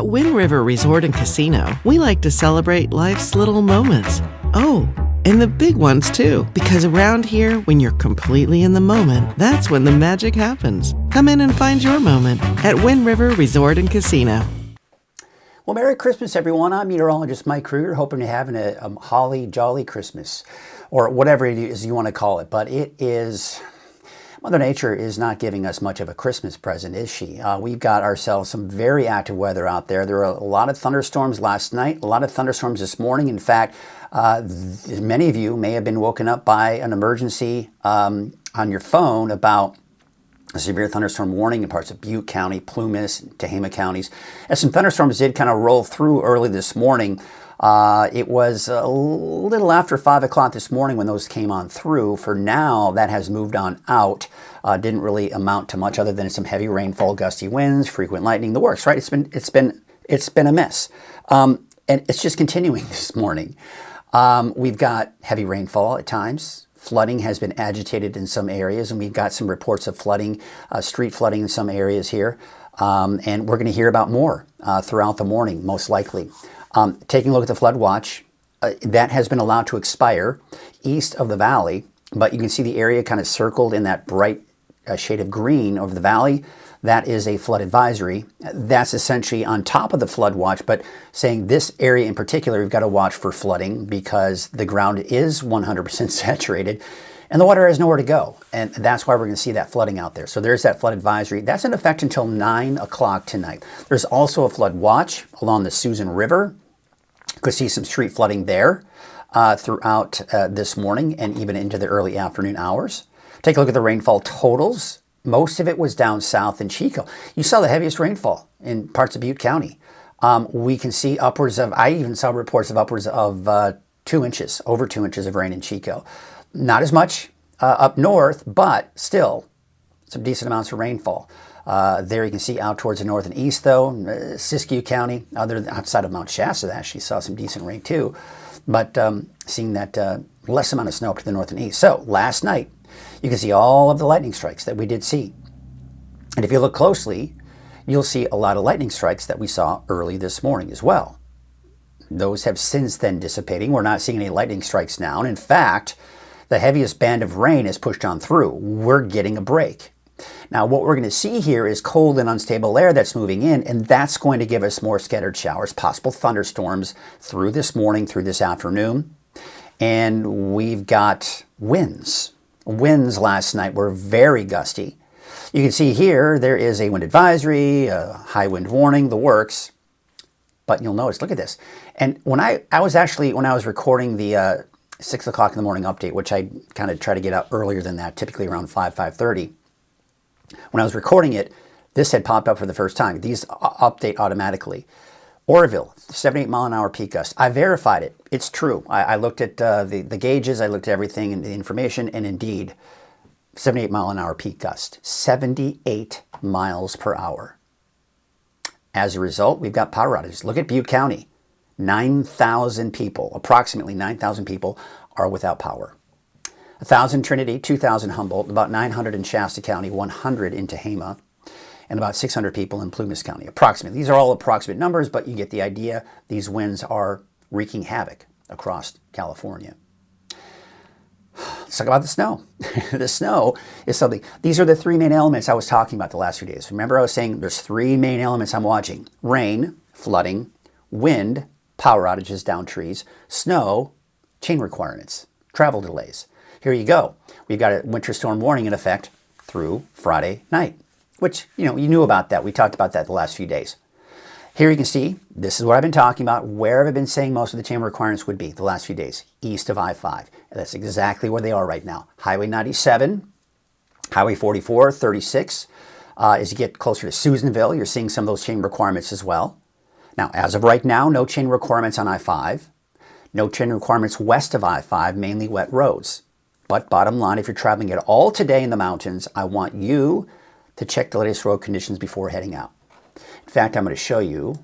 At Wind River Resort and Casino, we like to celebrate life's little moments. Oh, and the big ones too, because around here, when you're completely in the moment, that's when the magic happens. Come in and find your moment at Wind River Resort and Casino. Well, Merry Christmas, everyone. I'm meteorologist Mike Krueger, hoping you're having a holly jolly Christmas, or whatever it is you want to call it. But it is, Mother Nature is not giving us much of a Christmas present, is she? We've got ourselves some very active weather out there. There were a lot of thunderstorms last night, a lot of thunderstorms this morning. In fact, many of you may have been woken up by an emergency on your phone about a severe thunderstorm warning in parts of Butte County, Plumas, Tehama counties. As some thunderstorms did kind of roll through early this morning, it was a little after 5 o'clock this morning when those came on through. For now, that has moved on out. Didn't really amount to much other than some heavy rainfall, gusty winds, frequent lightning, the works, right? It's been a mess. And it's just continuing this morning. We've got heavy rainfall at times. Flooding has been agitated in some areas, and we've got some reports of flooding, street flooding in some areas here. And we're going to hear about more throughout the morning, most likely. Taking a look at the flood watch, that has been allowed to expire east of the valley, but you can see the area kind of circled in that bright shade of green over the valley. That is a flood advisory. That's essentially on top of the flood watch, but saying this area in particular, we've got to watch for flooding because the ground is 100% saturated and the water has nowhere to go. And that's why we're going to see that flooding out there. So there's that flood advisory. That's in effect until 9 o'clock tonight. There's also a flood watch along the Susan River. You could see some street flooding there throughout this morning and even into the early afternoon hours. Take a look at the rainfall totals. Most of it was down south in Chico. You saw the heaviest rainfall in parts of Butte County. We can see upwards of, I even saw reports of upwards of 2 inches, over 2 inches of rain in Chico. Not as much up north, but still some decent amounts of rainfall. There you can see out towards the north and east though, Siskiyou County, outside of Mount Shasta, actually saw some decent rain too. But seeing that less amount of snow up to the north and east. So last night, you can see all of the lightning strikes that we did see. And if you look closely, you'll see a lot of lightning strikes that we saw early this morning as well. Those have since then dissipating. We're not seeing any lightning strikes now. And in fact, the heaviest band of rain is pushed on through. We're getting a break. Now, what we're going to see here is cold and unstable air that's moving in, and that's going to give us more scattered showers, possible thunderstorms through this morning, through this afternoon. And we've got winds. Winds last night were very gusty. You can see here there is a wind advisory, a high wind warning, the works. But you'll notice, look at this. And when I was recording the 6 o'clock in the morning update, which I kind of try to get out earlier than that, typically around 5:30. When I was recording it, this had popped up for the first time. These update automatically. Oroville, 78 mile an hour peak gust. I verified it. It's true. I looked at the gauges, I looked at everything and the information, and indeed, 78 mile an hour peak gust. 78 miles per hour. As a result, we've got power outages. Look at Butte County. 9,000 people, approximately 9,000 people are without power. 1,000 Trinity, 2,000 Humboldt, about 900 in Shasta County, 100 in Tehama, and about 600 people in Plumas County, approximately. These are all approximate numbers, but you get the idea. These winds are wreaking havoc across California. Let's talk about the snow. The snow is something. These are the three main elements I was talking about the last few days. Remember I was saying there's three main elements I'm watching. Rain, flooding, wind, power outages, down trees, snow, chain requirements, travel delays. Here you go. We've got a winter storm warning in effect through Friday night, which, you knew about that. We talked about that the last few days. Here you can see, this is what I've been talking about, where I've been saying most of the chain requirements would be the last few days, east of I-5. And that's exactly where they are right now. Highway 97, Highway 44, 36. As you get closer to Susanville, you're seeing some of those chain requirements as well. Now, as of right now, no chain requirements on I-5. No chain requirements west of I-5, mainly wet roads. But bottom line, if you're traveling at all today in the mountains, I want you to check the latest road conditions before heading out. In fact, I'm going to show you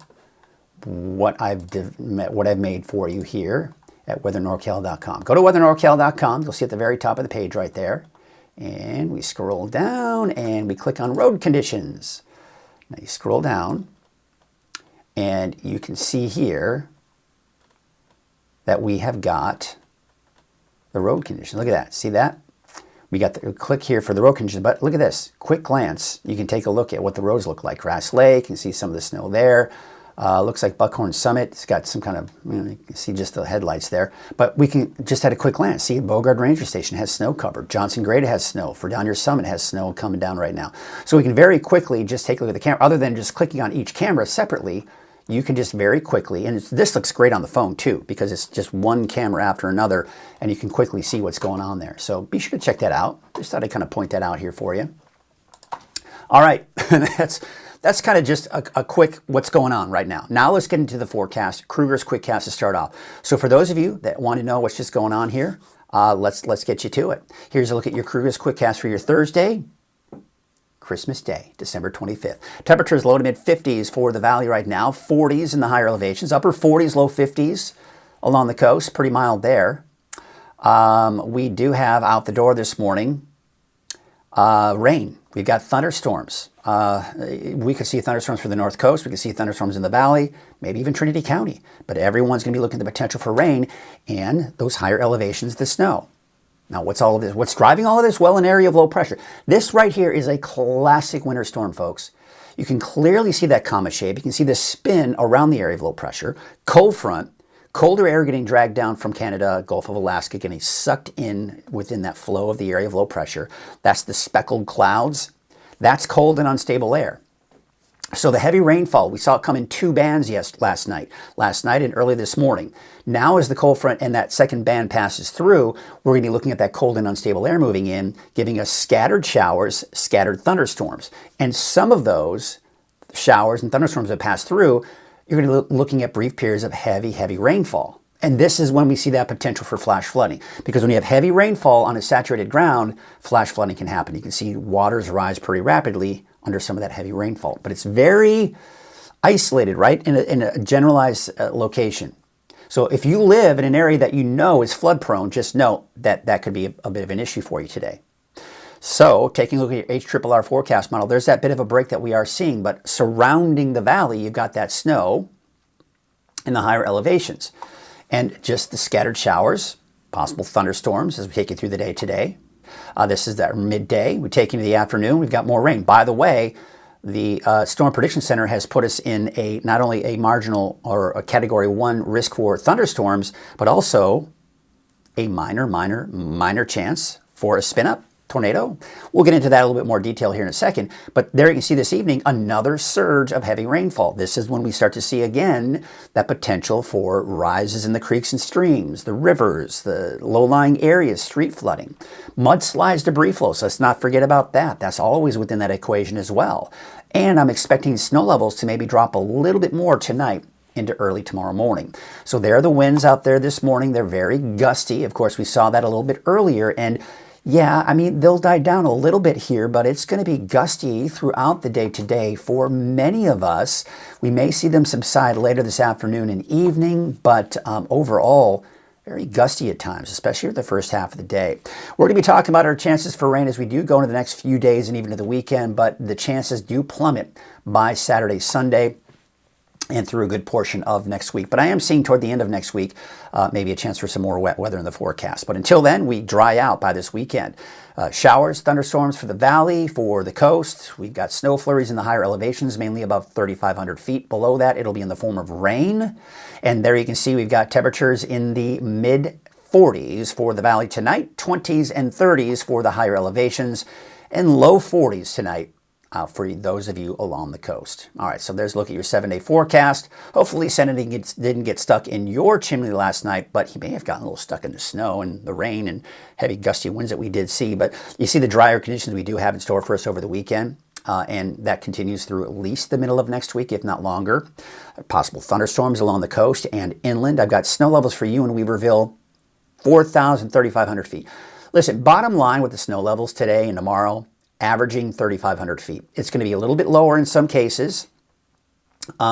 what I've made for you here at weathernorcal.com. Go to weathernorcal.com. You'll see at the very top of the page right there. And we scroll down and we click on road conditions. Now you scroll down And you can see here that we have got the road conditions. Look at that. See that? We got the click here for the road conditions, but look at this. Quick glance, you can take a look at what the roads look like. Grass Lake, you can see some of the snow there. Looks like Buckhorn Summit. It's got some kind of, you can see just the headlights there. But we can just at a quick glance see Bogard Ranger Station has snow covered. Johnson Grade has snow. Fredonia Summit has snow coming down right now. So we can very quickly just take a look at the camera. Other than just clicking on each camera separately, you can just very quickly, and this looks great on the phone too, because it's just one camera after another, and you can quickly see what's going on there. So be sure to check that out. Just thought I'd kind of point that out here for you. All right, that's kind of just a quick what's going on right now. Now let's get into the forecast, Krueger's Quickcast to start off. So for those of you that want to know what's just going on here, let's get you to it. Here's a look at your Krueger's Quickcast for your Thursday, Christmas Day, December 25th. Temperatures low to mid 50s for the valley right now, 40s in the higher elevations, upper 40s, low 50s along the coast, pretty mild there. We do have out the door this morning rain. We've got thunderstorms. We could see thunderstorms for the north coast. We could see thunderstorms in the valley, maybe even Trinity County. But everyone's going to be looking at the potential for rain and those higher elevations, the snow. Now, what's all of this? What's driving all of this? Well, an area of low pressure. This right here is a classic winter storm, folks. You can clearly see that comet shape. You can see the spin around the area of low pressure. Cold front, colder air getting dragged down from Canada, Gulf of Alaska, getting sucked in within that flow of the area of low pressure. That's the speckled clouds. That's cold and unstable air. So the heavy rainfall, we saw it come in two bands last night and early this morning. Now as the cold front and that second band passes through, we're going to be looking at that cold and unstable air moving in, giving us scattered showers, scattered thunderstorms. And some of those showers and thunderstorms that pass through, you're going to be looking at brief periods of heavy, heavy rainfall. And this is when we see that potential for flash flooding. Because when you have heavy rainfall on a saturated ground, flash flooding can happen. You can see waters rise pretty rapidly under some of that heavy rainfall. But it's very isolated, right, in a generalized location. So if you live in an area that you know is flood prone, just know that that could be a bit of an issue for you today. So taking a look at your HRRR forecast model, there's that bit of a break that we are seeing. But surrounding the valley, you've got that snow in the higher elevations. And just the scattered showers, possible thunderstorms as we take you through the day today. This is that midday. We take into the afternoon. We've got more rain. By the way, the Storm Prediction Center has put us in not only a marginal or a Category 1 risk for thunderstorms, but also a minor chance for a spin-up tornado. We'll get into that a little bit more detail here in a second. But there you can see this evening another surge of heavy rainfall. This is when we start to see again that potential for rises in the creeks and streams, the rivers, the low-lying areas, street flooding, mudslides, debris flow. So let's not forget about that. That's always within that equation as well. And I'm expecting snow levels to maybe drop a little bit more tonight into early tomorrow morning. So there are the winds out there this morning. They're very gusty. Of course, we saw that a little bit earlier. And yeah, I mean, they'll die down a little bit here, but it's going to be gusty throughout the day today for many of us. We may see them subside later this afternoon and evening, but overall, very gusty at times, especially for the first half of the day. We're going to be talking about our chances for rain as we do go into the next few days and even to the weekend, but the chances do plummet by Saturday, Sunday, and through a good portion of next week. But I am seeing toward the end of next week, maybe a chance for some more wet weather in the forecast. But until then, we dry out by this weekend. Showers, thunderstorms for the valley, for the coast. We've got snow flurries in the higher elevations, mainly above 3,500 feet. Below that, it'll be in the form of rain. And there you can see we've got temperatures in the mid 40s for the valley tonight, 20s and 30s for the higher elevations, and low 40s tonight for those of you along the coast. All right, so there's a look at your 7-day forecast. Hopefully Santa didn't get stuck in your chimney last night, but he may have gotten a little stuck in the snow and the rain and heavy gusty winds that we did see. But you see the drier conditions we do have in store for us over the weekend, and that continues through at least the middle of next week, if not longer. Possible thunderstorms along the coast and inland. I've got snow levels for you in Weaverville, 4,000, 3,500 feet. Listen, bottom line with the snow levels today and tomorrow, averaging 3,500 feet. It's going to be a little bit lower in some cases.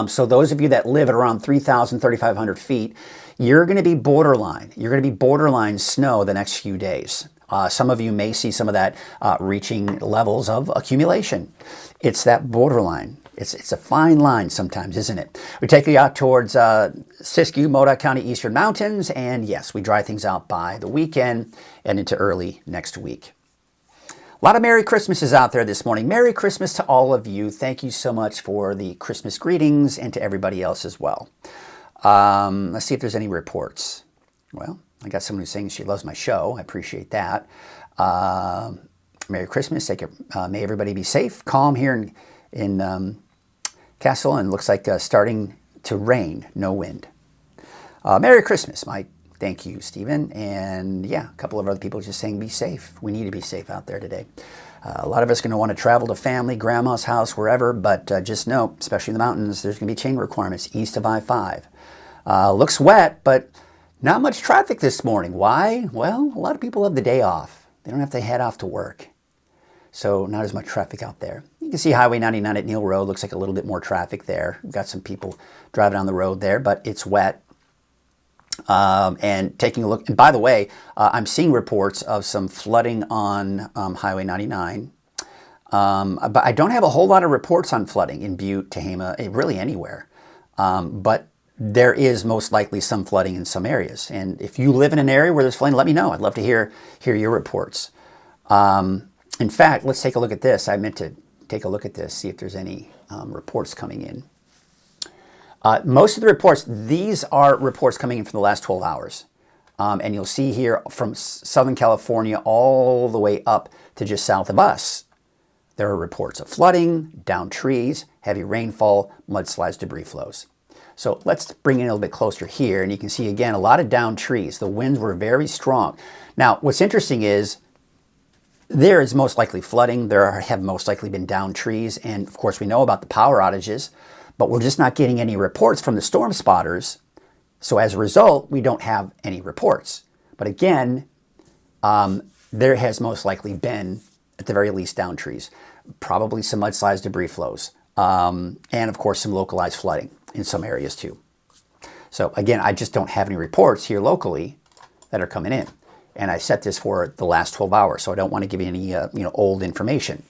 So those of you that live at around 3,000, 3,500 feet, you're going to be borderline. You're going to be borderline snow the next few days. Some of you may see some of that reaching levels of accumulation. It's that borderline. It's a fine line sometimes, isn't it? We take you out towards Siskiyou, Modoc County, Eastern Mountains, and yes, we dry things out by the weekend and into early next week. A lot of Merry Christmases out there this morning. Merry Christmas to all of you. Thank you so much for the Christmas greetings and to everybody else as well. Let's see if there's any reports. Well, I got someone who's saying she loves my show. I appreciate that. Merry Christmas. May everybody be safe, calm here in Castle, and looks like starting to rain, no wind. Merry Christmas, Mike. Thank you, Stephen. And yeah, a couple of other people just saying be safe. We need to be safe out there today. A lot of us are going to want to travel to family, grandma's house, wherever, but just know, especially in the mountains, there's going to be chain requirements east of I-5. Looks wet, but not much traffic this morning. Why? Well, a lot of people have the day off. They don't have to head off to work. So not as much traffic out there. You can see Highway 99 at Neal Road. Looks like a little bit more traffic there. We've got some people driving on the road there, but it's wet. And taking a look, and by the way, I'm seeing reports of some flooding on Highway 99. But I don't have a whole lot of reports on flooding in Butte, Tehama, really anywhere. But there is most likely some flooding in some areas. And if you live in an area where there's flooding, let me know. I'd love to hear your reports. In fact, let's take a look at this. I meant to take a look at this, see if there's any reports coming in. Most of the reports, these are reports coming in from the last 12 hours. And you'll see here from Southern California all the way up to just south of us. There are reports of flooding, downed trees, heavy rainfall, mudslides, debris flows. So let's bring it a little bit closer here. And you can see, again, a lot of downed trees. The winds were very strong. Now, what's interesting is there is most likely flooding. There have most likely been downed trees. And, of course, we know about the power outages. But we're just not getting any reports from the storm spotters. So as a result, we don't have any reports. But again, there has most likely been, at the very least, downed trees. Probably some mudslides, debris flows. And of course, some localized flooding in some areas too. So again, I just don't have any reports here locally that are coming in. And I set this for the last 12 hours. So I don't want to give you any old information.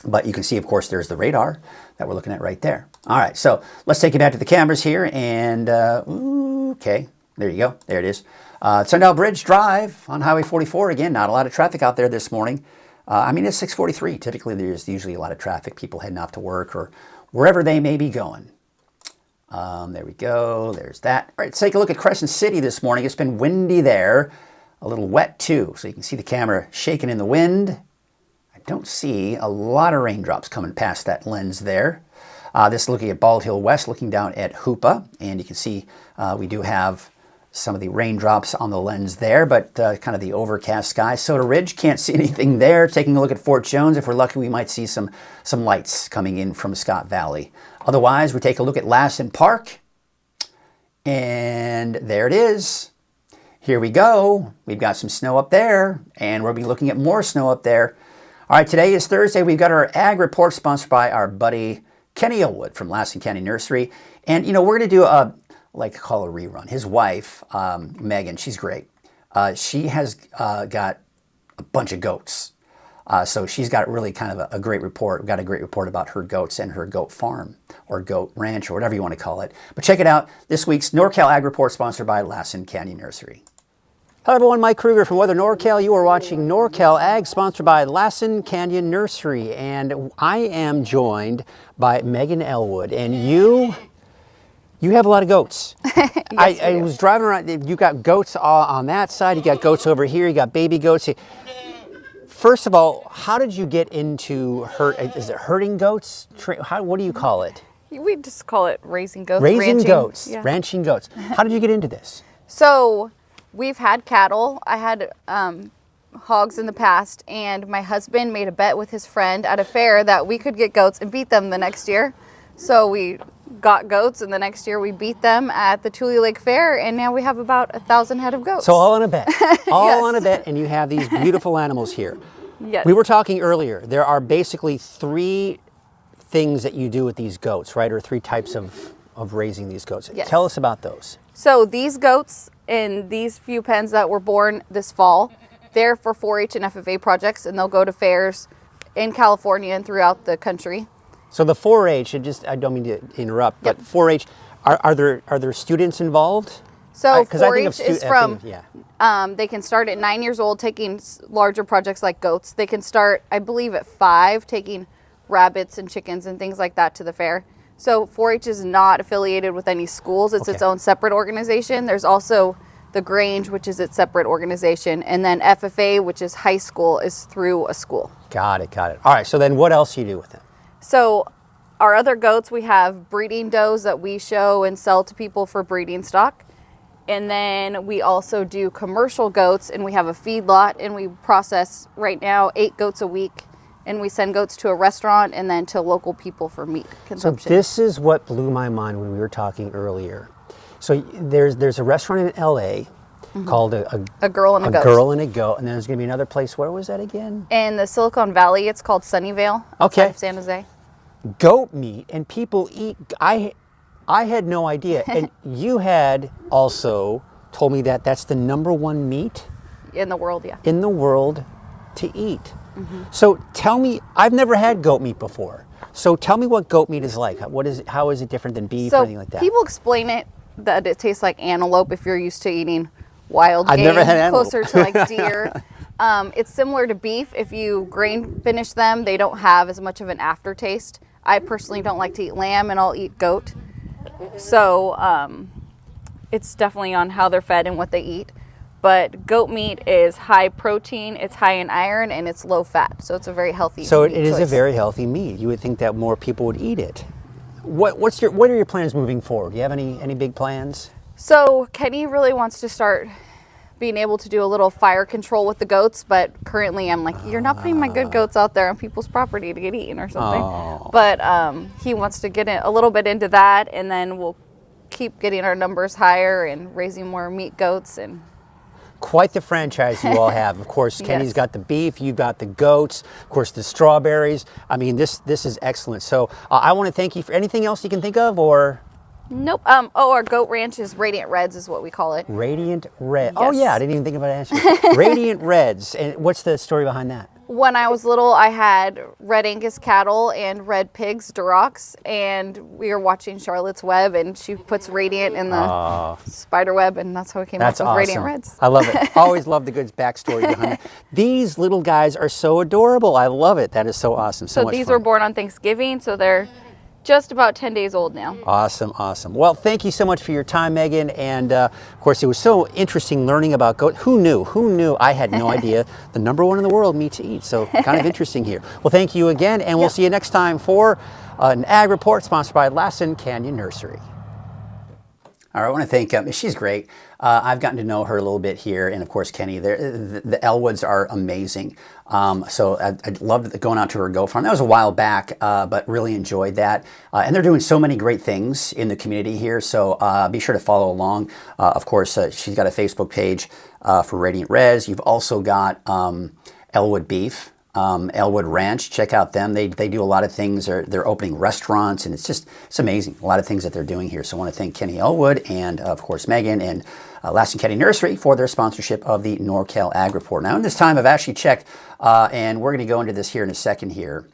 But you can see, of course, there's the radar that we're looking at right there. All right, so let's take you back to the cameras here. And, okay, there you go. There it is. Sundell Bridge Drive on Highway 44. Again, not a lot of traffic out there this morning. I mean, it's 6:43. Typically, there's usually a lot of traffic, people heading off to work or wherever they may be going. There we go. There's that. All right, let's take a look at Crescent City this morning. It's been windy there. A little wet, too. So you can see the camera shaking in the wind. Don't see a lot of raindrops coming past that lens there. This is looking at Bald Hill West, looking down at Hoopa, and you can see we do have some of the raindrops on the lens there, but kind of the overcast sky. Soda Ridge, can't see anything there. Taking a look at Fort Jones, if we're lucky, we might see some lights coming in from Scott Valley. Otherwise, we take a look at Lassen Park, and there it is. Here we go. We've got some snow up there, and we'll be looking at more snow up there. All right, today is Thursday. We've got our Ag Report sponsored by our buddy Kenny Elwood from Lassen County Nursery. And, we're going to do a rerun. His wife, Megan, she's great. She has got a bunch of goats. So she's got really kind of a great report. We've got a great report about her goats and her goat farm or goat ranch or whatever you want to call it. But check it out. This week's NorCal Ag Report sponsored by Lassen County Nursery. Hello everyone, Mike Krueger from Weather NorCal. You are watching NorCal Ag, sponsored by Lassen Canyon Nursery. And I am joined by Megan Elwood. And you have a lot of goats. Yes, I was driving around, you got goats on that side, you got goats over here, you got baby goats. First of all, how did you get into herding goats? What do you call it? We just call it raising goats. Raising goats, yeah. ranching goats. How did you get into this? So we've had cattle. I had hogs in the past, and my husband made a bet with his friend at a fair that we could get goats and beat them the next year. So we got goats, and the next year we beat them at the Tule Lake Fair, and now we have about 1,000 head of goats. So all on a bet. All Yes. on a bet, and you have these beautiful animals here. Yes. We were talking earlier. There are basically 3 things that you do with these goats, right? Or 3 types of raising these goats. Yes. Tell us about those. So these goats in these few pens that were born this fall, they're for 4-H and FFA projects, and they'll go to fairs in California and throughout the country. So the 4-H, I don't mean to interrupt, but 4-H, are there students involved? So 4-H is from, they can start at 9 years old taking larger projects like goats. They can start, I believe, at 5 taking rabbits and chickens and things like that to the fair. So 4-H is not affiliated with any schools. It's its own separate organization. There's also the Grange, which is its separate organization. And then FFA, which is high school, is through a school. Got it. All right, so then what else do you do with them? So our other goats, we have breeding does that we show and sell to people for breeding stock. And then we also do commercial goats, and we have a feedlot, and we process right now 8 goats a week. And we send goats to a restaurant and then to local people for meat consumption. So this is what blew my mind when we were talking earlier. So there's a restaurant in LA called A Girl and a Goat. A Girl and a Goat, and then there's going to be another place. Where was that again? In the Silicon Valley, it's called Sunnyvale, outside of San Jose. Goat meat, and people eat. I had no idea, and you had also told me that that's the #1 meat In the world, yeah. in the world to eat. So tell me, I've never had goat meat before. So tell me what goat meat is like. How is it different than beef or anything like that? People explain it that it tastes like antelope if you're used to eating wild game. I've never had antelope. Closer to like deer. It's similar to beef. If you grain finish them, they don't have as much of an aftertaste. I personally don't like to eat lamb, and I'll eat goat. So it's definitely on how they're fed and what they eat. But goat meat is high protein, it's high in iron, and it's low fat. So it's a very healthy So meat it is a choice. very healthy meat. You would think that more people would eat it. What are your plans moving forward? Do you have any big plans? So Kenny really wants to start being able to do a little fire control with the goats, but currently I'm like, you're not putting my good goats out there on people's property to get eaten or something. But he wants to get a little bit into that, and then we'll keep getting our numbers higher and raising more meat goats. And Quite the franchise you all have. Of course, Kenny's got the beef, you've got the goats, of course the strawberries. I mean, this is excellent. So I want to thank you for anything else you can think of, or? Nope. Our goat ranch is Radiant Reds is what we call it. Radiant Red. Yes. Oh yeah, I didn't even think about answering. Radiant Reds. And what's the story behind that? When I was little, I had red Angus cattle and red pigs, Durocs, and we were watching Charlotte's Web, and she puts Radiant in the spider web, and that's how it came up with awesome. Radiant Reds. I love it. Always love the good backstory behind it. These little guys are so adorable. I love it. That is so awesome. So much these fun. were born on Thanksgiving, so they're just about 10 days old now. Awesome, awesome. Well, thank you so much for your time, Megan. And of course, it was so interesting learning about goat. Who knew? Who knew? I had no idea. The #1 in the world meat to eat. So kind of interesting here. Well, thank you again, and we'll see you next time for an Ag Report sponsored by Lassen Canyon Nursery. All right, I want to thank, she's great. I've gotten to know her a little bit here, and of course Kenny. The Elwoods are amazing. So I loved going out to her goat farm. That was a while back, but really enjoyed that. And they're doing so many great things in the community here, so be sure to follow along. Of course, she's got a Facebook page for Radiant Reds. You've also got Elwood Beef. Elwood Ranch, check out them. They do a lot of things. They're opening restaurants, and it's amazing. A lot of things that they're doing here. So I want to thank Kenny Elwood and of course Megan and Lassen County Nursery for their sponsorship of the NorCal Ag Report. Now in this time I've actually checked, and we're going to go into this here in a second here.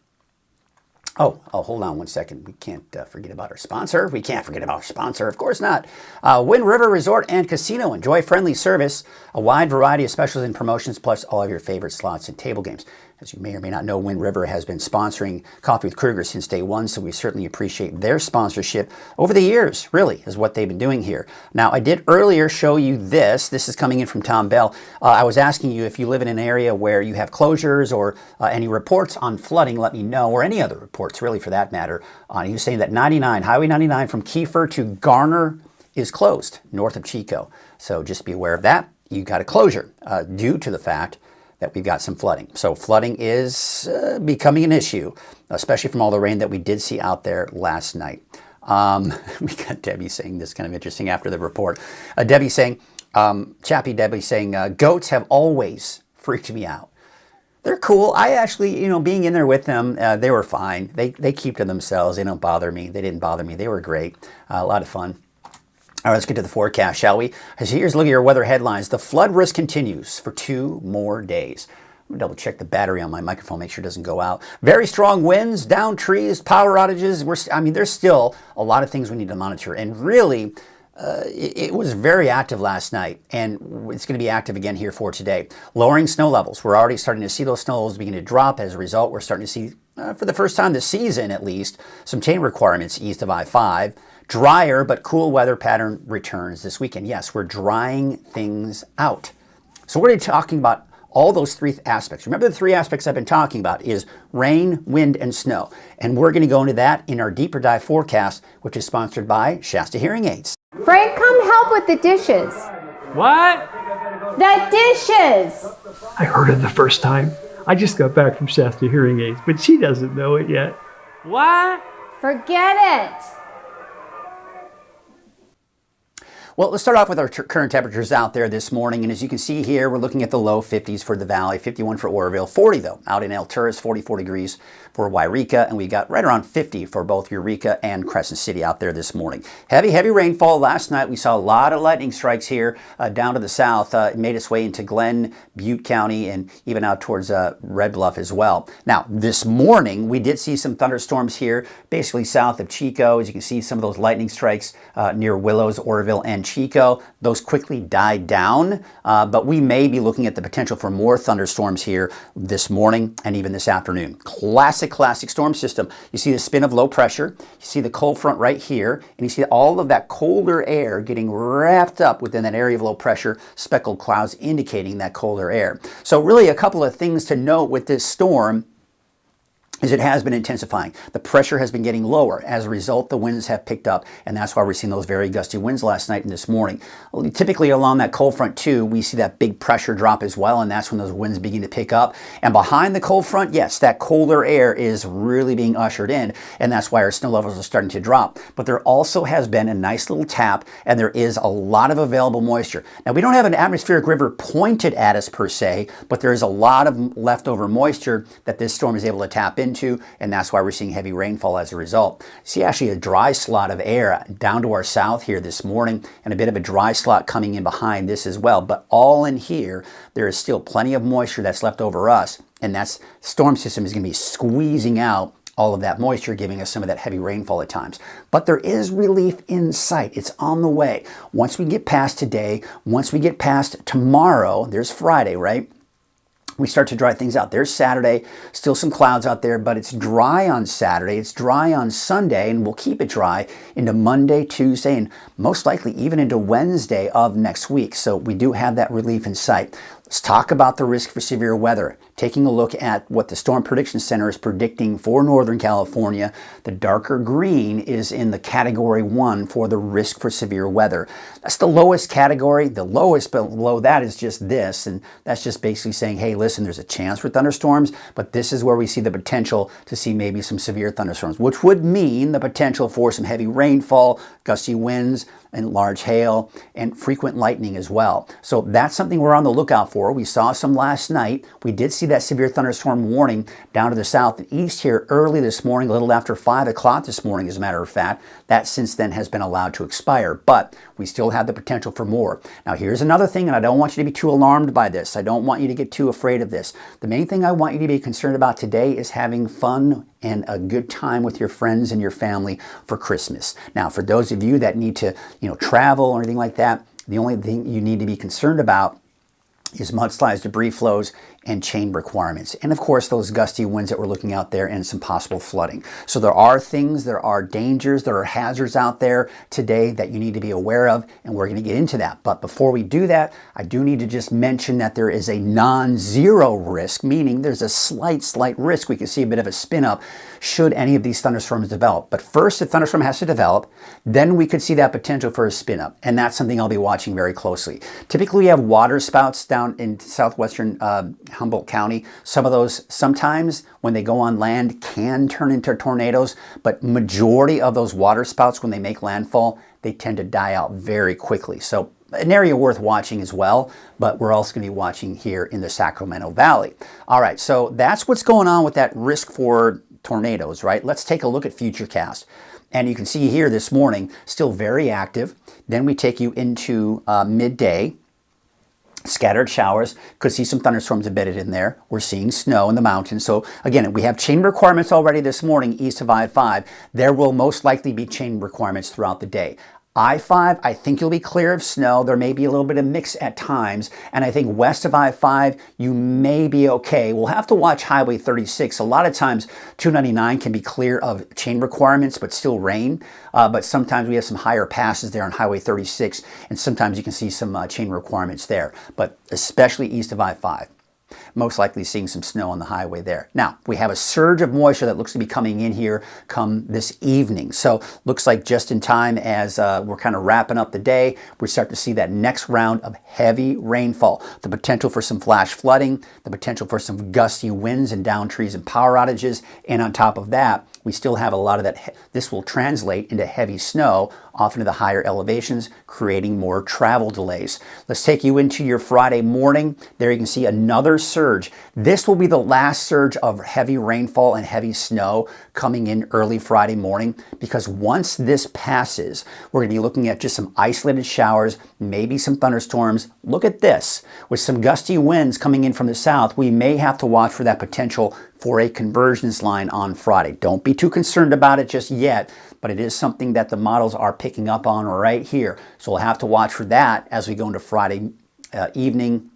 Oh, hold on one second. We can't forget about our sponsor. We can't forget about our sponsor. Of course not. Wind River Resort and Casino. Enjoy friendly service, a wide variety of specials and promotions, plus all of your favorite slots and table games. As you may or may not know, Wind River has been sponsoring Coffee with Krueger since day one, so we certainly appreciate their sponsorship over the years, really, is what they've been doing here. Now, I did earlier show you this. This is coming in from Tom Bell. I was asking you if you live in an area where you have closures or any reports on flooding, let me know, or any other reports, really, for that matter. He was saying that Highway 99 from Kiefer to Garner is closed, north of Chico. So just be aware of that. You got a closure due to the fact that we've got some flooding. So flooding is becoming an issue, especially from all the rain that we did see out there last night. We got Debbie saying this, kind of interesting after the report. Debbie saying, Chappie Debbie saying, goats have always freaked me out. They're cool. I actually, being in there with them, they were fine. They keep to themselves. They don't bother me. They didn't bother me. They were great. A lot of fun. All right, let's get to the forecast, shall we? So here's a look at your weather headlines. The flood risk continues for 2 more days. I'm gonna double check the battery on my microphone, make sure it doesn't go out. Very strong winds, down trees, power outages. There's still a lot of things we need to monitor. And really, it was very active last night, and it's going to be active again here for today. Lowering snow levels. We're already starting to see those snow levels begin to drop. As a result, we're starting to see, for the first time this season at least, some chain requirements east of I-5. Drier but cool weather pattern returns this weekend. Yes, we're drying things out. So we're going to be talking about all those three aspects. Remember the three aspects I've been talking about is rain, wind, and snow. And we're going to go into that in our deeper dive forecast, which is sponsored by Shasta Hearing Aids. Frank, come help with the dishes. What? The dishes! I heard it the first time. I just got back from Shasta Hearing Aids, but she doesn't know it yet. What? Forget it. Well, let's start off with our current temperatures out there this morning. And as you can see here, we're looking at the low 50s for the valley, 51 for Oroville, 40 though. Out in El Turris, 44 degrees for Wairika, and we got right around 50 for both Eureka and Crescent City out there this morning. Heavy rainfall last night. We saw a lot of lightning strikes here down to the south. It made its way into Glenn, Butte County, and even out towards Red Bluff as well. Now, this morning, we did see some thunderstorms here, basically south of Chico. As you can see, some of those lightning strikes near Willows, Oroville, and Chico. Those quickly died down, but we may be looking at the potential for more thunderstorms here this morning and even this afternoon. Classic storm system. You see the spin of low pressure, you see the cold front right here, and you see all of that colder air getting wrapped up within that area of low pressure, speckled clouds indicating that colder air. So really a couple of things to note with this storm is it has been intensifying. The pressure has been getting lower. As a result, the winds have picked up, and that's why we're seeing those very gusty winds last night and this morning. Typically along that cold front too, we see that big pressure drop as well, and that's when those winds begin to pick up. And behind the cold front, yes, that colder air is really being ushered in, and that's why our snow levels are starting to drop. But there also has been a nice little tap, and there is a lot of available moisture. Now, we don't have an atmospheric river pointed at us per se, but there is a lot of leftover moisture that this storm is able to tap into, and that's why we're seeing heavy rainfall as a result. See actually a dry slot of air down to our south here this morning, and a bit of a dry slot coming in behind this as well. But all in here, there is still plenty of moisture that's left over us, and that storm system is going to be squeezing out all of that moisture, giving us some of that heavy rainfall at times. But there is relief in sight. It's on the way. Once we get past today, once we get past tomorrow, there's Friday, right? We start to dry things out. There's Saturday, still some clouds out there, but it's dry on Saturday, it's dry on Sunday, and we'll keep it dry into Monday, Tuesday, and most likely even into Wednesday of next week. So we do have that relief in sight. Let's talk about the risk for severe weather. Taking a look at what the Storm Prediction Center is predicting for Northern California, the darker green is in the Category 1 for the risk for severe weather. That's the lowest category. The lowest below that is just this, and that's just basically saying, hey, listen, there's a chance for thunderstorms, but this is where we see the potential to see maybe some severe thunderstorms, which would mean the potential for some heavy rainfall, gusty winds, and large hail, and frequent lightning as well. So that's something we're on the lookout for. We saw some last night. We did see that severe thunderstorm warning down to the south and east here early this morning, a little after 5 o'clock this morning, as a matter of fact. That since then has been allowed to expire, but we still have the potential for more. Now here's another thing, and I don't want you to be too alarmed by this. I don't want you to get too afraid of this. The main thing I want you to be concerned about today is having fun and a good time with your friends and your family for Christmas. Now, for those of you that need to, travel or anything like that, the only thing you need to be concerned about is mudslides, debris flows, and chain requirements. And of course, those gusty winds that we're looking out there and some possible flooding. So there are things, there are dangers, there are hazards out there today that you need to be aware of, and we're going to get into that. But before we do that, I do need to just mention that there is a non-zero risk, meaning there's a slight risk. We can see a bit of a spin up should any of these thunderstorms develop. But first, the thunderstorm has to develop, then we could see that potential for a spin up. And that's something I'll be watching very closely. Typically, we have water spouts down in southwestern Humboldt County. Some of those, sometimes when they go on land, can turn into tornadoes, but majority of those water spouts, when they make landfall, they tend to die out very quickly. So an area worth watching as well, but we're also going to be watching here in the Sacramento Valley. All right, so that's what's going on with that risk for tornadoes, right? Let's take a look at Futurecast. And you can see here this morning, still very active. Then we take you into midday. Scattered showers, could see some thunderstorms embedded in there. We're seeing snow in the mountains. So again, we have chain requirements already this morning east of I-5. There will most likely be chain requirements throughout the day. I-5, I think you'll be clear of snow. There may be a little bit of mix at times. And I think west of I-5, you may be okay. We'll have to watch Highway 36. A lot of times 299 can be clear of chain requirements, but still rain. But sometimes we have some higher passes there on Highway 36. And sometimes you can see some chain requirements there, but especially east of I-5. Most likely seeing some snow on the highway there. Now, we have a surge of moisture that looks to be coming in here come this evening. So, looks like just in time as we're kind of wrapping up the day, we start to see that next round of heavy rainfall. The potential for some flash flooding, the potential for some gusty winds and down trees and power outages. And on top of that, we still have a lot of that. This will translate into heavy snow off into the higher elevations, creating more travel delays. Let's take you into your Friday morning. There you can see another surge. This will be the last surge of heavy rainfall and heavy snow coming in early Friday morning, because once this passes, we're going to be looking at just some isolated showers, maybe some thunderstorms. Look at this. With some gusty winds coming in from the south, we may have to watch for that potential for a convergence line on Friday. Don't be too concerned about it just yet, but it is something that the models are picking up on right here. So we'll have to watch for that as we go into Friday evening,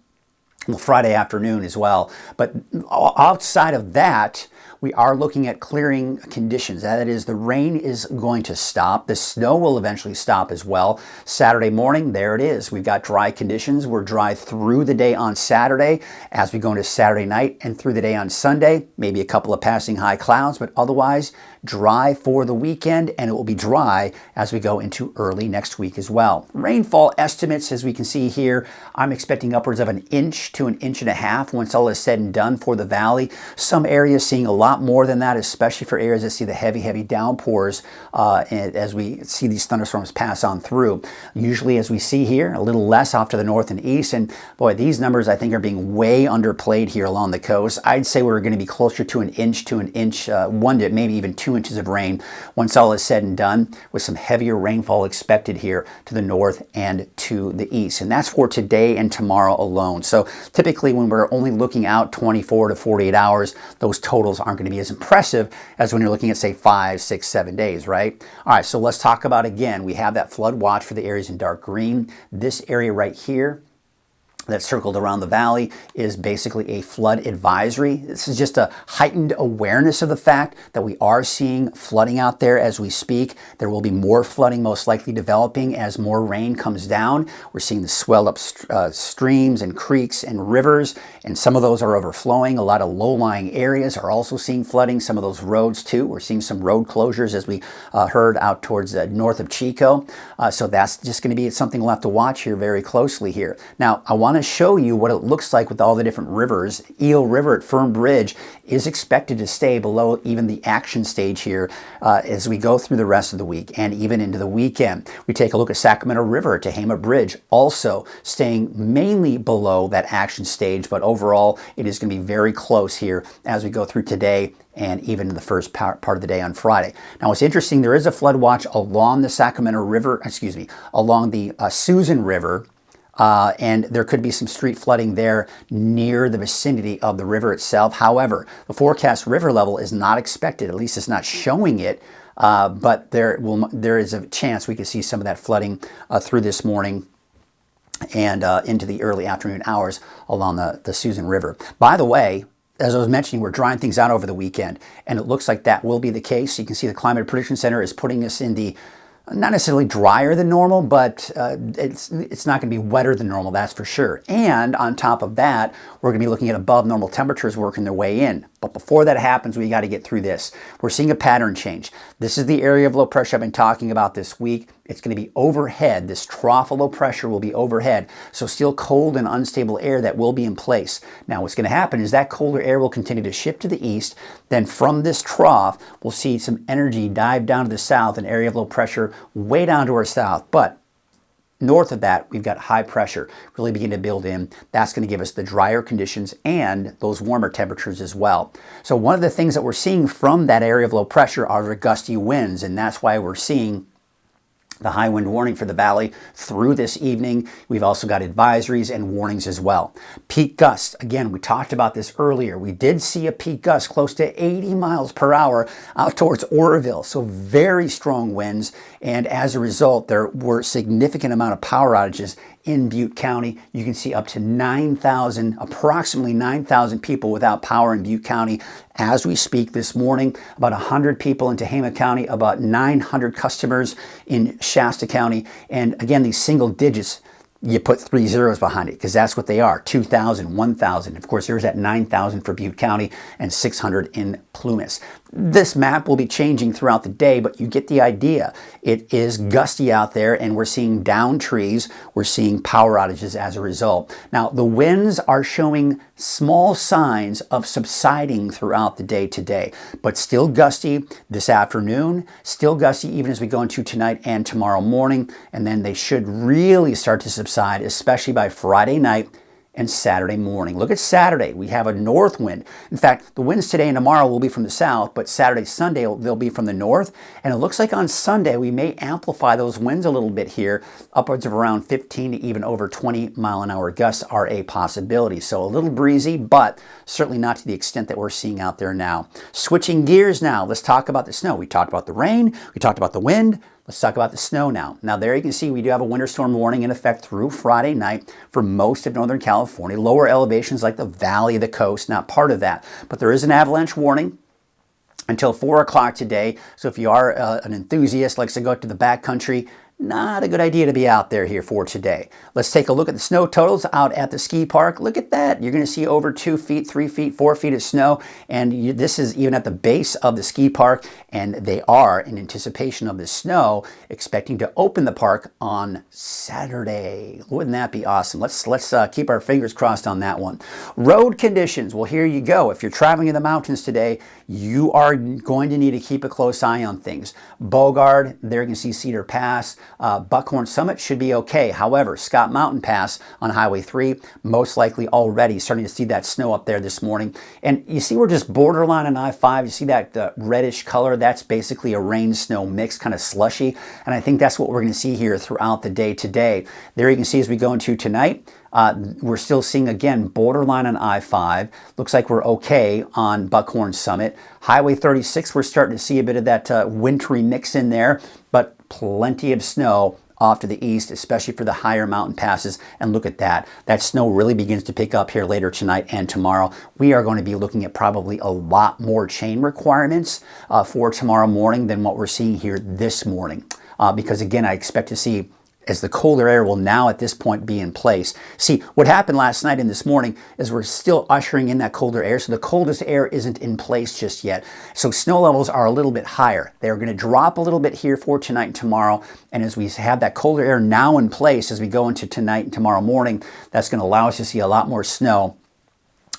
well, Friday afternoon as well. But outside of that, we are looking at clearing conditions. That is, the rain is going to stop. The snow will eventually stop as well. Saturday morning, there it is. We've got dry conditions. We're dry through the day on Saturday as we go into Saturday night and through the day on Sunday. Maybe a couple of passing high clouds, but otherwise dry for the weekend, and it will be dry as we go into early next week as well. Rainfall estimates, as we can see here, I'm expecting upwards of 1 inch to 1.5 inches once all is said and done for the valley. Some areas seeing a lot more than that, especially for areas that see the heavy downpours as we see these thunderstorms pass on through. Usually, as we see here, a little less off to the north and east, and boy, these numbers I think are being way underplayed here along the coast. I'd say we're going to be closer to 1 inch to 1 inch, 1 to maybe even 2 inches of rain once all is said and done, with some heavier rainfall expected here to the north and to the east. And that's for today and tomorrow alone. So typically when we're only looking out 24 to 48 hours, those totals aren't going to be as impressive as when you're looking at, say, 5, 6, 7 days, right? All right, so let's talk about, again, we have that flood watch for the areas in dark green. This area right here that's circled around the valley is basically a flood advisory. This is just a heightened awareness of the fact that we are seeing flooding out there as we speak. There will be more flooding most likely developing as more rain comes down. We're seeing the swelled up streams and creeks and rivers, and some of those are overflowing. A lot of low-lying areas are also seeing flooding, some of those roads too. We're seeing some road closures as we heard out towards north of Chico. So that's just going to be something we'll have to watch here very closely here. Now, I want to show you what it looks like with all the different rivers. Eel River at Fern Bridge is expected to stay below even the action stage here as we go through the rest of the week and even into the weekend. We take a look at Sacramento River at Tehama Bridge, also staying mainly below that action stage, but overall it is going to be very close here as we go through today and even the first part of the day on Friday. Now, what's interesting, there is a flood watch along the Sacramento River, along the Susan River, and there could be some street flooding there near the vicinity of the river itself. However, the forecast river level is not expected, at least it's not showing it, but there is a chance we could see some of that flooding through this morning and into the early afternoon hours along the Susan River. By the way, as I was mentioning, we're drying things out over the weekend, and it looks like that will be the case. You can see the Climate Prediction Center is putting us in the not necessarily drier than normal, but it's not going to be wetter than normal, that's for sure. And on top of that, we're going to be looking at above normal temperatures working their way in. But before that happens, we got to get through this. We're seeing a pattern change. This is the area of low pressure I've been talking about this week. It's going to be overhead. This trough of low pressure will be overhead. So still cold and unstable air that will be in place. Now what's going to happen is that colder air will continue to shift to the east. Then from this trough, we'll see some energy dive down to the south, an area of low pressure way down to our south. But north of that, we've got high pressure really begin to build in. That's going to give us the drier conditions and those warmer temperatures as well. So one of the things that we're seeing from that area of low pressure are the gusty winds, and that's why we're seeing the high wind warning for the valley through this evening. We've also got advisories and warnings as well. Peak gusts, again, we talked about this earlier. We did see a peak gust close to 80 miles per hour out towards Oroville. So very strong winds. And as a result, there were significant amount of power outages in Butte County. You can see up to 9,000, approximately 9,000 people without power in Butte County as we speak this morning. About 100 people in Tehama County, about 900 customers in Shasta County. And again, these single digits, you put 3 zeros behind it because that's what they are. 2,000, 1,000. Of course, there's at 9,000 for Butte County and 600 in Plumas. This map will be changing throughout the day, but you get the idea. It is gusty out there and we're seeing down trees. We're seeing power outages as a result. Now, the winds are showing small signs of subsiding throughout the day today, but still gusty this afternoon, still gusty even as we go into tonight and tomorrow morning, and then they should really start to subside, especially by Friday night and Saturday morning. Look at Saturday. We have a north wind. In fact, the winds today and tomorrow will be from the south, but Saturday, Sunday, they'll be from the north. And it looks like on Sunday, we may amplify those winds a little bit here. Upwards of around 15 to even over 20 mile an hour gusts are a possibility. So a little breezy, but certainly not to the extent that we're seeing out there now. Switching gears now, let's talk about the snow. We talked about the rain, we talked about the wind. Let's talk about the snow now. Now there you can see we do have a winter storm warning in effect through Friday night for most of Northern California. Lower elevations like the valley, the coast, not part of that. But there is an avalanche warning until 4 o'clock today. So if you are an enthusiast, likes to go to the backcountry, not a good idea to be out there here for today. Let's take a look at the snow totals out at the ski park. Look at that. You're going to see over 2 feet, 3 feet, 4 feet of snow. And this is even at the base of the ski park. And they are, in anticipation of the snow, expecting to open the park on Saturday. Wouldn't that be awesome? Let's keep our fingers crossed on that one. Road conditions. Well, here you go. If you're traveling in the mountains today, you are going to need to keep a close eye on things. Bogard, there you can see Cedar Pass. Buckhorn Summit should be okay. However, Scott Mountain Pass on Highway 3, most likely already starting to see that snow up there this morning. And you see we're just borderline on I-5. You see that reddish color? That's basically a rain-snow mix, kind of slushy. And I think that's what we're going to see here throughout the day today. There you can see as we go into tonight, we're still seeing, again, borderline on I-5. Looks like we're okay on Buckhorn Summit. Highway 36, we're starting to see a bit of that wintry mix in there, but plenty of snow off to the east, especially for the higher mountain passes. And look at that. That snow really begins to pick up here later tonight and tomorrow. We are going to be looking at probably a lot more chain requirements for tomorrow morning than what we're seeing here this morning. Because again, I expect to see, as the colder air will now at this point be in place. See, what happened last night and this morning is we're still ushering in that colder air, so the coldest air isn't in place just yet. So snow levels are a little bit higher. They're going to drop a little bit here for tonight and tomorrow, and as we have that colder air now in place as we go into tonight and tomorrow morning, that's going to allow us to see a lot more snow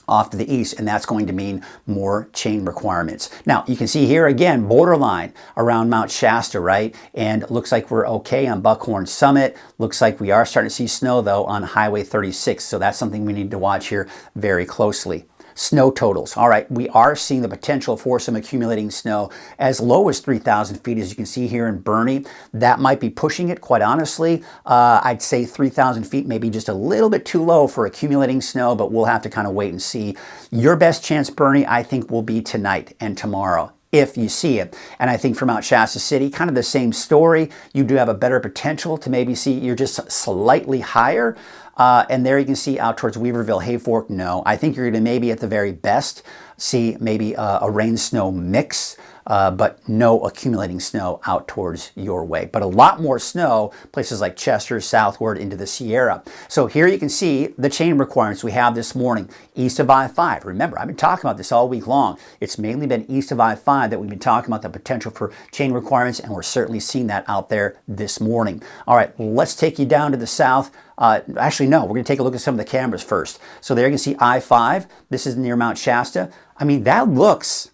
off to the east, and that's going to mean more chain requirements. Now, you can see here again, borderline around Mount Shasta, right? And it looks like we're okay on Buckhorn Summit. Looks like we are starting to see snow, though, on Highway 36, so that's something we need to watch here very closely. Snow totals. All right, we are seeing the potential for some accumulating snow as low as 3,000 feet, as you can see here in Bernie. That might be pushing it, quite honestly. I'd say 3,000 feet may be just a little bit too low for accumulating snow, but we'll have to kind of wait and see. Your best chance, Bernie, I think will be tonight and tomorrow, if you see it. And I think for Mount Shasta City, kind of the same story. You do have a better potential to maybe see you're just slightly higher. And there you can see out towards Weaverville, Hayfork, no. I think you're going to maybe at the very best see maybe a rain-snow mix, but no accumulating snow out towards your way. But a lot more snow, places like Chester, southward into the Sierra. So here you can see the chain requirements we have this morning, east of I-5. Remember, I've been talking about this all week long. It's mainly been east of I-5 that we've been talking about the potential for chain requirements, and we're certainly seeing that out there this morning. All right, let's take you down to the south. Actually, no, we're going to take a look at some of the cameras first. So there you can see I-5. This is near Mount Shasta. I mean, that looks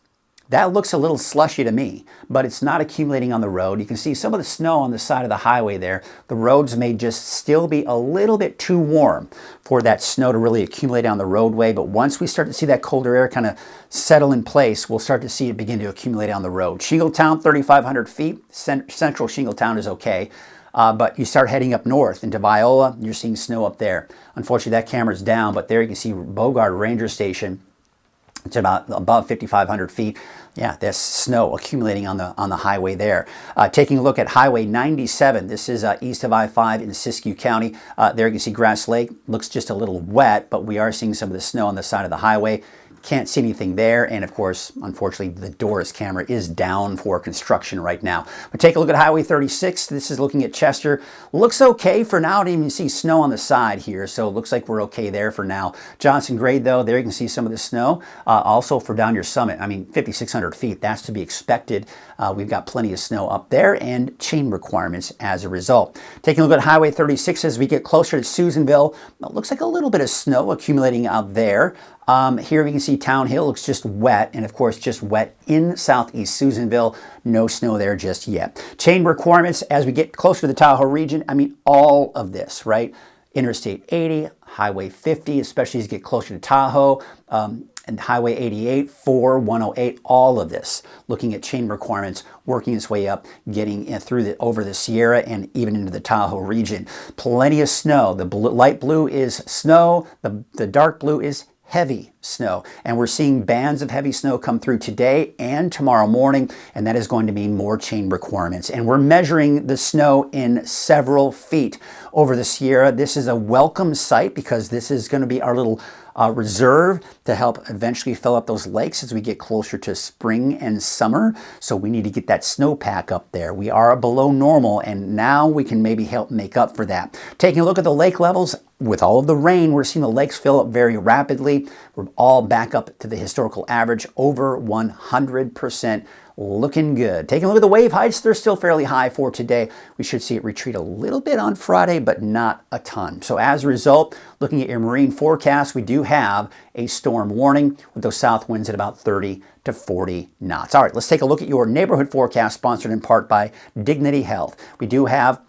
That looks a little slushy to me, but it's not accumulating on the road. You can see some of the snow on the side of the highway there. The roads may just still be a little bit too warm for that snow to really accumulate on the roadway, but once we start to see that colder air kind of settle in place, we'll start to see it begin to accumulate on the road. Shingletown, 3,500 feet. Central Shingletown is okay. But you start heading up north into Viola, you're seeing snow up there. Unfortunately, that camera's down, but there you can see Bogard Ranger Station. It's about above 5,500 feet. Yeah, there's snow accumulating on the highway there. Taking a look at Highway 97. This is east of I-5 in Siskiyou County. There you can see Grass Lake. Looks just a little wet, but we are seeing some of the snow on the side of the highway. Can't see anything there, and of course, unfortunately, the Doris camera is down for construction right now. But take a look at Highway 36. This is looking at Chester. Looks okay for now. I didn't even see snow on the side here, so it looks like we're okay there for now. Johnson Grade, though, there you can see some of the snow. Also for down your summit, I mean, 5,600 feet, that's to be expected. We've got plenty of snow up there and chain requirements as a result. Taking a look at Highway 36 as we get closer to Susanville, it looks like a little bit of snow accumulating out there. Here we can see Town Hill looks just wet, and of course just wet in southeast Susanville. No snow there just yet. Chain requirements as we get closer to the Tahoe region, I mean all of this, right? Interstate 80, Highway 50, especially as you get closer to Tahoe, and Highway 88, 4, 108, all of this. Looking at chain requirements, working its way up, getting through over the Sierra and even into the Tahoe region. Plenty of snow. The light blue is snow. The dark blue is heavy snow, and we're seeing bands of heavy snow come through today and tomorrow morning, and that is going to mean more chain requirements. And we're measuring the snow in several feet over the Sierra. This is a welcome sight because this is going to be our little reserve to help eventually fill up those lakes as we get closer to spring and summer. So we need to get that snowpack up there. We are below normal, and now we can maybe help make up for that. Taking a look at the lake levels, with all of the rain, we're seeing the lakes fill up very rapidly. We're all back up to the historical average, over 100%. Looking good. Taking a look at the wave heights, they're still fairly high for today. We should see it retreat a little bit on Friday, but not a ton. So as a result, looking at your marine forecast, we do have a storm warning with those south winds at about 30 to 40 knots. All right, let's take a look at your neighborhood forecast, sponsored in part by Dignity Health. We do have,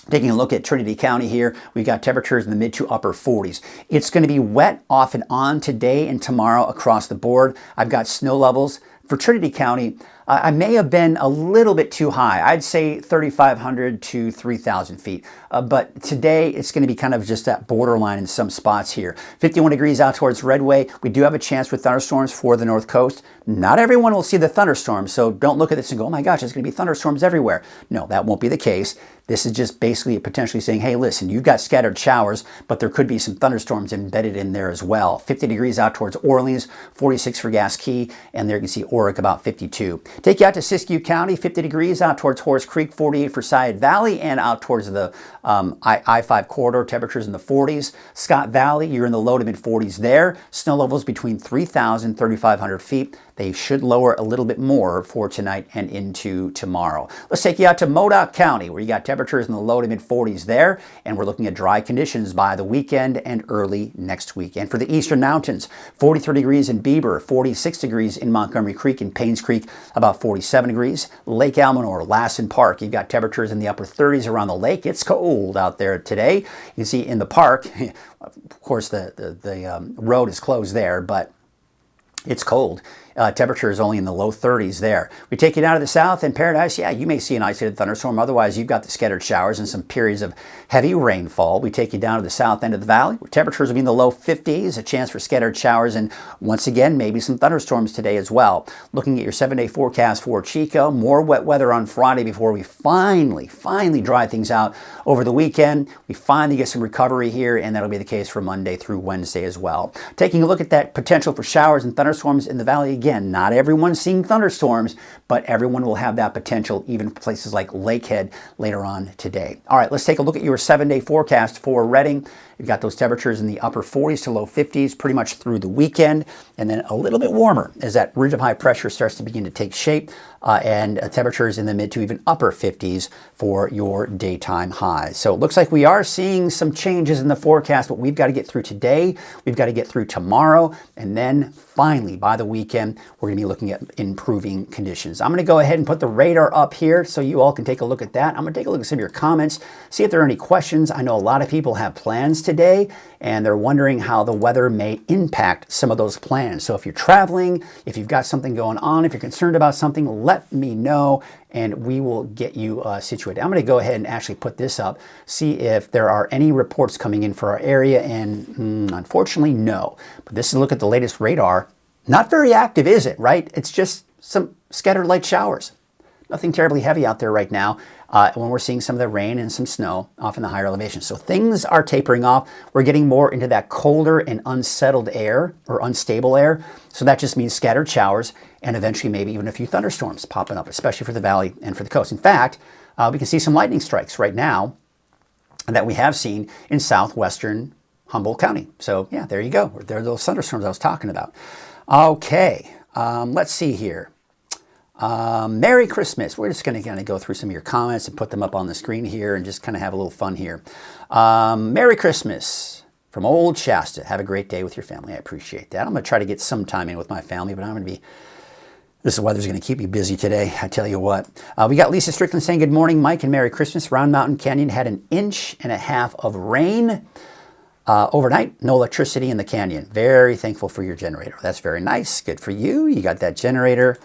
taking a look at Trinity County here, we've got temperatures in the mid to upper 40s. It's going to be wet off and on today and tomorrow across the board. I've got snow levels for Trinity County. I may have been a little bit too high. I'd say 3,500 to 3,000 feet. But today it's going to be kind of just that borderline in some spots here. 51 degrees out towards Redway. We do have a chance for thunderstorms for the North Coast. Not everyone will see the thunderstorms, so don't look at this and go, oh my gosh, it's going to be thunderstorms everywhere. No, that won't be the case. This is just basically potentially saying, hey, listen, you've got scattered showers, but there could be some thunderstorms embedded in there as well. 50 degrees out towards Orleans, 46 for Gas Key, and there you can see Oric about 52. Take you out to Siskiyou County, 50 degrees out towards Horace Creek, 48 for Syed Valley, and out towards the I-5 corridor, temperatures in the 40s. Scott Valley, you're in the low to mid 40s there. Snow levels between 3,000 and 3,500 feet. They should lower a little bit more for tonight and into tomorrow. Let's take you out to Modoc County, where you got temperatures in the low to mid 40s there, and we're looking at dry conditions by the weekend and early next week. And for the Eastern Mountains, 43 degrees in Beaver, 46 degrees in Montgomery Creek and Paynes Creek, about 47 degrees. Lake Almanor, Lassen Park, you've got temperatures in the upper 30s around the lake. It's cold out there today. You can see in the park, of course, the road is closed there, but it's cold. Temperature is only in the low 30s there. We take you down to the south in Paradise. Yeah, you may see an isolated thunderstorm. Otherwise, you've got the scattered showers and some periods of heavy rainfall. We take you down to the south end of the valley, where temperatures will be in the low 50s, a chance for scattered showers, and once again, maybe some thunderstorms today as well. Looking at your 7-day forecast for Chico, more wet weather on Friday before we finally dry things out over the weekend. We finally get some recovery here, and that'll be the case for Monday through Wednesday as well. Taking a look at that potential for showers and thunderstorms in the valley again. Again, not everyone's seeing thunderstorms, but everyone will have that potential, even places like Lakehead later on today. All right, let's take a look at your 7-day forecast for Redding. You've got those temperatures in the upper 40s to low 50s pretty much through the weekend, and then a little bit warmer as that ridge of high pressure starts to begin to take shape, and temperatures in the mid to even upper 50s for your daytime highs. So it looks like we are seeing some changes in the forecast, but we've got to get through today, we've got to get through tomorrow, and then finally by the weekend we're going to be looking at improving conditions. I'm going to go ahead and put the radar up here so you all can take a look at that. I'm going to take a look at some of your comments, see if there are any questions. I know a lot of people have plans today and they're wondering how the weather may impact some of those plans. So if you're traveling, if you've got something going on, if you're concerned about something, let me know and we will get you situated. I'm going to go ahead and actually put this up, see if there are any reports coming in for our area, and unfortunately no. But this is a look at the latest radar. Not very active, is it, right? It's just some scattered light showers. Nothing terribly heavy out there right now when we're seeing some of the rain and some snow off in the higher elevations. So things are tapering off. We're getting more into that colder and unsettled air or unstable air. So that just means scattered showers and eventually maybe even a few thunderstorms popping up, especially for the valley and for the coast. In fact, we can see some lightning strikes right now that we have seen in southwestern Humboldt County. So yeah, there you go. There are those thunderstorms I was talking about. Okay, let's see here. Merry Christmas. We're just going to kind of go through some of your comments and put them up on the screen here and just kind of have a little fun here. Merry Christmas from Old Shasta. Have a great day with your family. I appreciate that. I'm going to try to get some time in with my family, but I'm going to be, this weather's going to keep me busy today, I tell you what. We got Lisa Strickland saying good morning, Mike, and Merry Christmas. Round Mountain Canyon had 1.5 inches of rain overnight. No electricity in the canyon. Very thankful for your generator. That's very nice. Good for you. You got that generator.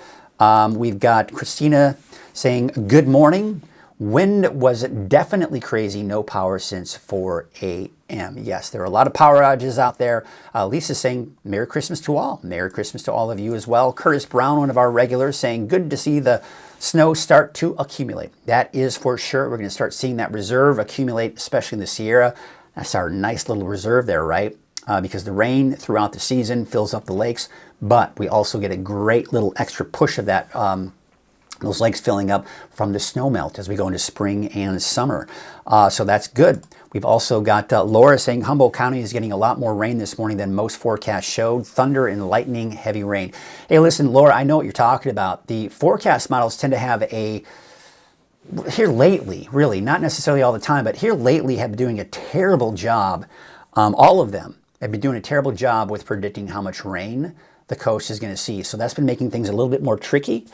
We've got Christina saying, good morning. Wind was definitely crazy. No power since 4 a.m. Yes, there are a lot of power outages out there. Lisa's saying, Merry Christmas to all. Merry Christmas to all of you as well. Curtis Brown, one of our regulars, saying, good to see the snow start to accumulate. That is for sure. We're going to start seeing that reserve accumulate, especially in the Sierra. That's our nice little reserve there, right? Because the rain throughout the season fills up the lakes, but we also get a great little extra push of that, those lakes filling up from the snow melt as we go into spring and summer. So that's good. We've also got Laura saying Humboldt County is getting a lot more rain this morning than most forecasts showed. Thunder and lightning, heavy rain. Hey, listen, Laura, I know what you're talking about. The forecast models tend to have here lately, really, not necessarily all the time, but here lately have been doing a terrible job, all of them. They've been doing a terrible job with predicting how much rain the coast is going to see. So that's been making things a little bit more tricky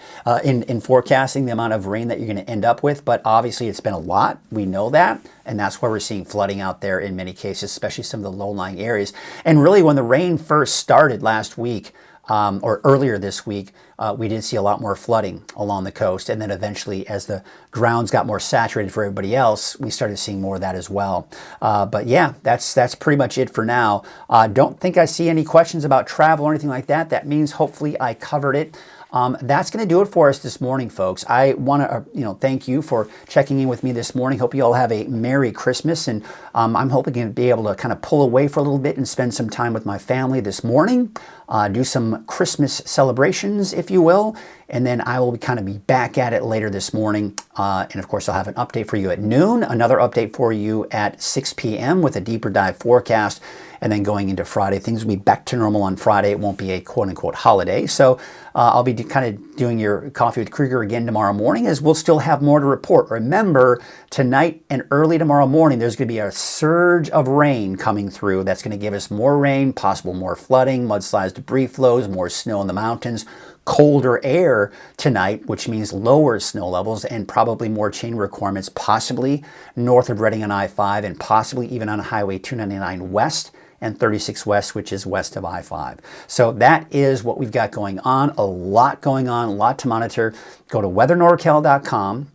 in forecasting the amount of rain that you're going to end up with. But obviously it's been a lot. We know that. And that's why we're seeing flooding out there in many cases, especially some of the low-lying areas. And really when the rain first started last week, or earlier this week, we did see a lot more flooding along the coast. And then eventually, as the grounds got more saturated for everybody else, we started seeing more of that as well. But yeah, that's pretty much it for now. Don't think I see any questions about travel or anything like that. That means hopefully I covered it. That's going to do it for us this morning, folks. I want to, thank you for checking in with me this morning. Hope you all have a Merry Christmas, and I'm hoping to be able to kind of pull away for a little bit and spend some time with my family this morning. Do some Christmas celebrations, if you will, and then I will kind of be back at it later this morning. And of course, I'll have an update for you at noon, another update for you at 6 p.m. with a deeper dive forecast. And then going into Friday, things will be back to normal on Friday. It won't be a quote-unquote holiday. So I'll be kind of doing your Coffee with Krueger again tomorrow morning, as we'll still have more to report. Remember, tonight and early tomorrow morning, there's going to be a surge of rain coming through. That's going to give us more rain, possible more flooding, mudslides, debris flows, more snow in the mountains, colder air tonight, which means lower snow levels and probably more chain requirements, possibly north of Reading on I-5 and possibly even on Highway 299 west and 36 West, which is west of I-5. So that is what we've got going on. A lot going on, a lot to monitor. Go to weathernorcal.com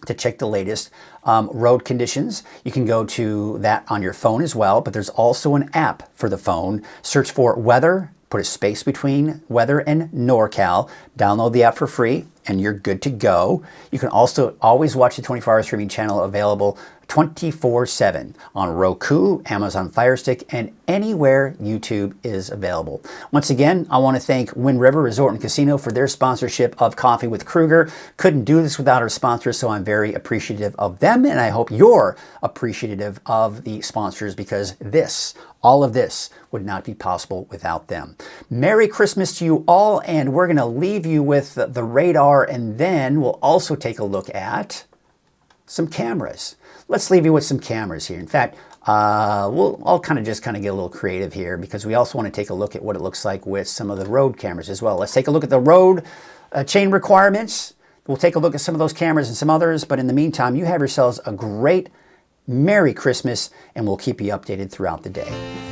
to check the latest road conditions. You can go to that on your phone as well, but there's also an app for the phone. Search for weather, put a space between weather and NorCal. Download the app for free. and you're good to go. You can also always watch the 24-hour streaming channel available 24/7 on Roku, Amazon Fire Stick, and anywhere YouTube is available. Once again, I want to thank Wind River Resort and Casino for their sponsorship of Coffee with Krueger. Couldn't do this without our sponsors, so I'm very appreciative of them, and I hope you're appreciative of the sponsors, because all of this would not be possible without them. Merry Christmas to you all, and we're going to leave you with the radar, and then we'll also take a look at some cameras. Let's leave you with some cameras here. In fact, I'll kind of get a little creative here, because we also want to take a look at what it looks like with some of the road cameras as well. Let's take a look at the road chain requirements. We'll take a look at some of those cameras and some others, but in the meantime, you have yourselves a great Merry Christmas, and we'll keep you updated throughout the day.